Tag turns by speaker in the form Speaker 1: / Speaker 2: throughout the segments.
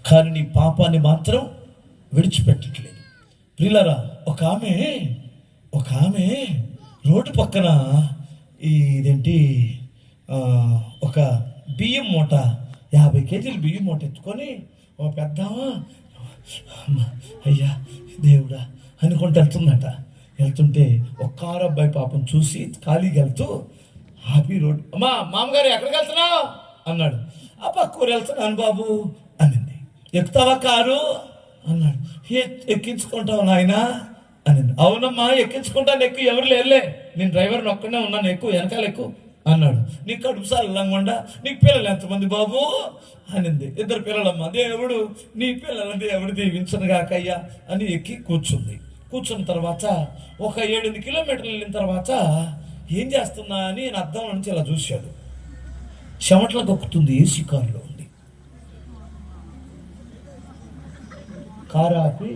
Speaker 1: కానీ నీ పాపాన్ని మాత్రం విడిచిపెట్టట్లేదు. ప్రియులారా, ఒక ఆమె రోడ్డు పక్కన ఇదేంటి ఒక బియ్యం మూట 50 కేజీలు బియ్యం మూట ఎత్తుకొని ఒక పెద్దామా అయ్యా దేవుడా అనుకుంటూ వెళ్తుందట. వెళ్తుంటే ఒక కారు అబ్బాయి పాపం చూసి ఖాళీకి వెళ్తూ ఆపి రోడ్డు, అమ్మా మామగారు ఎక్కడికి వెళ్తున్నావు అన్నాడు. ఆ పక్కూరు వెళ్తున్నాను బాబు అనింది. ఎక్కుతావా కారు అన్నాడు. ఎక్కించుకుంటావు నాయన అనింది. అవునమ్మా ఎక్కించుకుంటాను, ఎక్కువ ఎవరు లేరులే, నేను డ్రైవర్ని ఒక్కనే ఉన్నాను, ఎక్కువ వెనకాల ఎక్కువ అన్నాడు. నీకు కడుపు సాలంగా, నీకు పిల్లలు ఎంతమంది బాబు అనింది. 2 పిల్లలమ్మా. దేవుడు నీ పిల్లలని దేవుడు దీవించను కాకయ్యా అని ఎక్కి కూర్చున్న తర్వాత ఒక 7 కిలోమీటర్లు వెళ్ళిన తర్వాత ఏం చేస్తున్నా అని నేను అద్దం నుంచి ఇలా చూశాడు. చెమటలు గొక్కుతుంది, ఏసీ కారులో ఉంది. కారు ఆపి,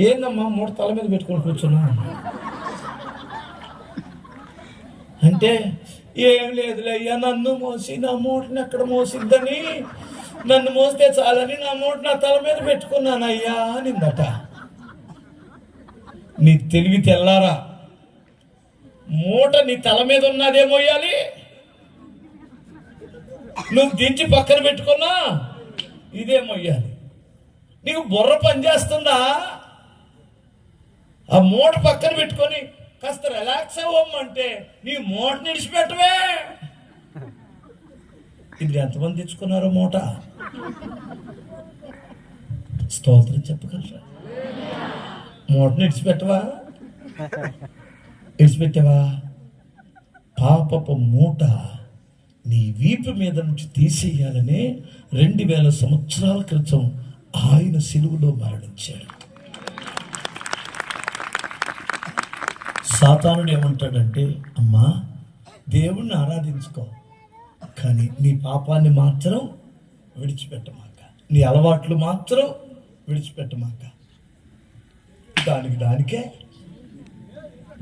Speaker 1: ఏందమ్మా మూట తల మీద పెట్టుకొని కూర్చున్నా అంటే, ఏం లేదులే అయ్యా, నన్ను మోసి నా మూటని ఎక్కడ మోసిద్దని, నన్ను మోస్తే చాలని నా మూట నా తల మీద పెట్టుకున్నానయ్యా అనిందట. నీ తెలివి తెల్లారా, మూట నీ తల మీద ఉన్నదే మోయాలి, నువ్వు దించి పక్కన పెట్టుకున్నా ఇదే మొయ్యాలి. నీకు బుర్ర పనిచేస్తుందా? ఆ మూట పక్కన పెట్టుకొని కాస్త రిలాక్స్ అవ్వమంటే నీ మూట నిడిచిపెట్టవే. ఇది ఎంతమంది తెచ్చుకున్నారో మూట? స్తోత్రం చెప్పగలరా? మూట విడిచిపెట్టావా? పాపపు మూట నీ వీపు మీద నుంచి తీసేయాలనే 2000 సంవత్సరాల క్రితం ఆయన సిలువలో మరణించాడు. సాతానుడు ఏమంటాడంటే, అమ్మా దేవుణ్ణి ఆరాధించుకో, కానీ నీ పాపాన్ని మాత్రం విడిచిపెట్టమాక, నీ అలవాట్లు మాత్రం విడిచిపెట్టమాక. దానికే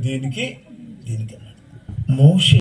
Speaker 1: దీనికి అన్నాడు. మోషే